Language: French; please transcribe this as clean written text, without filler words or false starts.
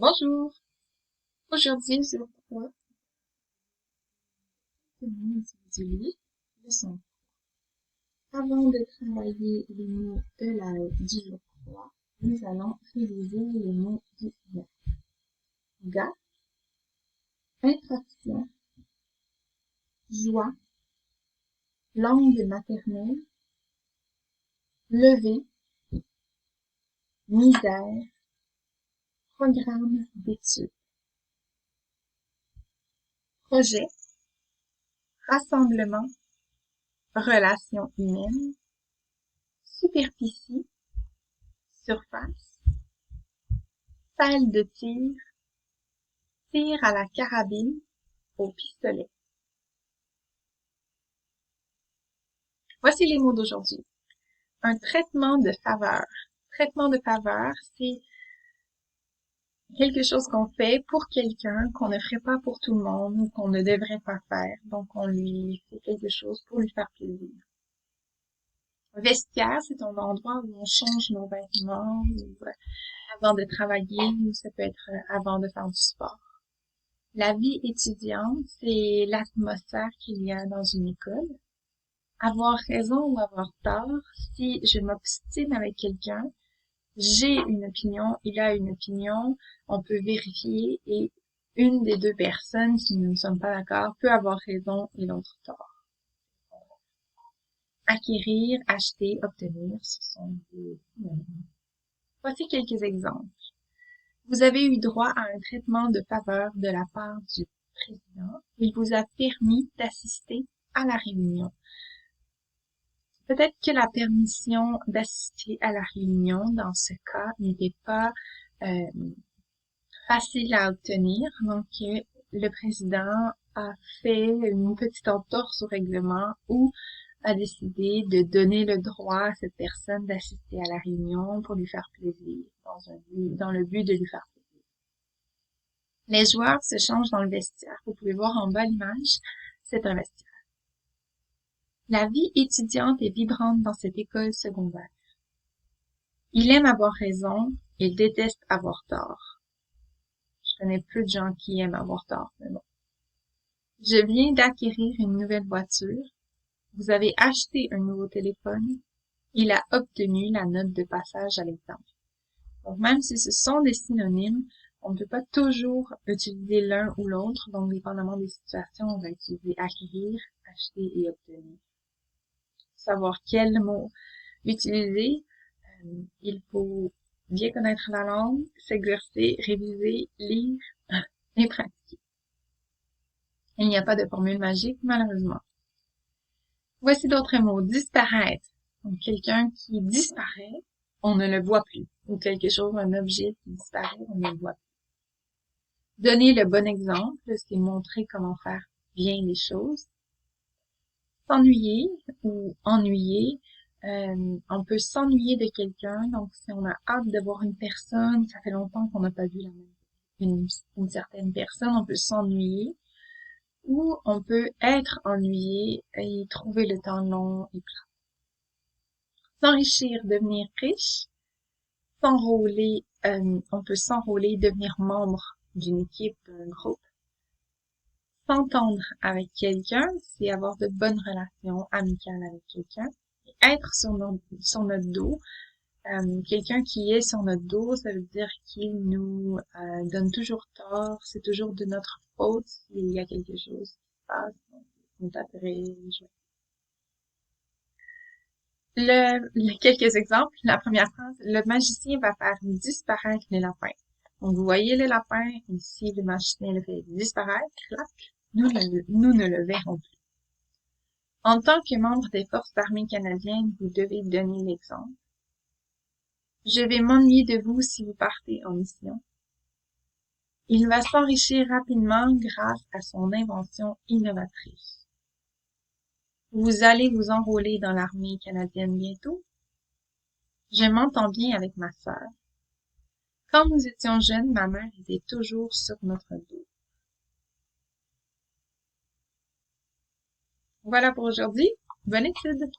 Bonjour, aujourd'hui je vous propose une utiliser leçon. Avant de travailler les mots de du jour 3, nous allons réviser les mots du lien. Gars, infraction, joie, langue maternelle, lever, misère, programme d'études, projet, rassemblement, relations humaines, superficie, surface, salle de tir, tir à la carabine, au pistolet. Voici les mots d'aujourd'hui. Un traitement de faveur. Traitement de faveur, c'est quelque chose qu'on fait pour quelqu'un qu'on ne ferait pas pour tout le monde ou qu'on ne devrait pas faire. Donc, on lui fait quelque chose pour lui faire plaisir. Vestiaire, c'est un endroit où on change nos vêtements ou avant de travailler ou ça peut être avant de faire du sport. La vie étudiante, c'est l'atmosphère qu'il y a dans une école. Avoir raison ou avoir tort, si je m'obstine avec quelqu'un, j'ai une opinion, il a une opinion, on peut vérifier et une des deux personnes, si nous ne sommes pas d'accord, peut avoir raison et l'autre tort. Acquérir, acheter, obtenir, ce sont des synonymes. Voici quelques exemples. Vous avez eu droit à un traitement de faveur de la part du président. Il vous a permis d'assister à la réunion. Peut-être que la permission d'assister à la réunion, dans ce cas, n'était pas facile à obtenir. Donc, le président a fait une petite entorse au règlement ou a décidé de donner le droit à cette personne d'assister à la réunion pour lui faire plaisir, dans le but de lui faire plaisir. Les joueurs se changent dans le vestiaire. Vous pouvez voir en bas l'image, c'est un vestiaire. La vie étudiante est vibrante dans cette école secondaire. Il aime avoir raison, il déteste avoir tort. Je connais peu de gens qui aiment avoir tort, mais bon. Je viens d'acquérir une nouvelle voiture. Vous avez acheté un nouveau téléphone. Il a obtenu la note de passage à l'examen. Donc, même si ce sont des synonymes, on ne peut pas toujours utiliser l'un ou l'autre. Donc, dépendamment des situations, on va utiliser acquérir, acheter et obtenir. Savoir quel mot utiliser, il faut bien connaître la langue, s'exercer, réviser, lire et pratiquer. Il n'y a pas de formule magique, malheureusement. Voici d'autres mots. Disparaître. Donc, quelqu'un qui disparaît, on ne le voit plus. Ou quelque chose, un objet qui disparaît, on ne le voit plus. Donner le bon exemple, c'est montrer comment faire bien les choses. S'ennuyer ou ennuyer. On peut s'ennuyer de quelqu'un, donc si on a hâte de voir une personne, ça fait longtemps qu'on n'a pas vu une certaine personne, on peut s'ennuyer, ou on peut être ennuyé et trouver le temps long et plat. S'enrichir, devenir riche, s'enrôler, on peut s'enrôler, devenir membre d'une équipe, d'un groupe. S'entendre avec quelqu'un, c'est avoir de bonnes relations amicales avec quelqu'un. Être sur notre dos, quelqu'un qui est sur notre dos, ça veut dire qu'il nous donne toujours tort, c'est toujours de notre faute s'il y a quelque chose qui se passe, on taperait les jouets. Quelques exemples. La première phrase, le magicien va faire disparaître les lapins. Donc, vous voyez le lapin, ici, le magicien le fait disparaître, clac, nous ne le verrons plus. En tant que membre des forces armées canadiennes, vous devez donner l'exemple. Je vais m'ennuyer de vous si vous partez en mission. Il va s'enrichir rapidement grâce à son invention innovatrice. Vous allez vous enrôler dans l'armée canadienne bientôt? Je m'entends bien avec ma sœur. Quand nous étions jeunes, ma mère était toujours sur notre dos. Voilà pour aujourd'hui. Bonne étude!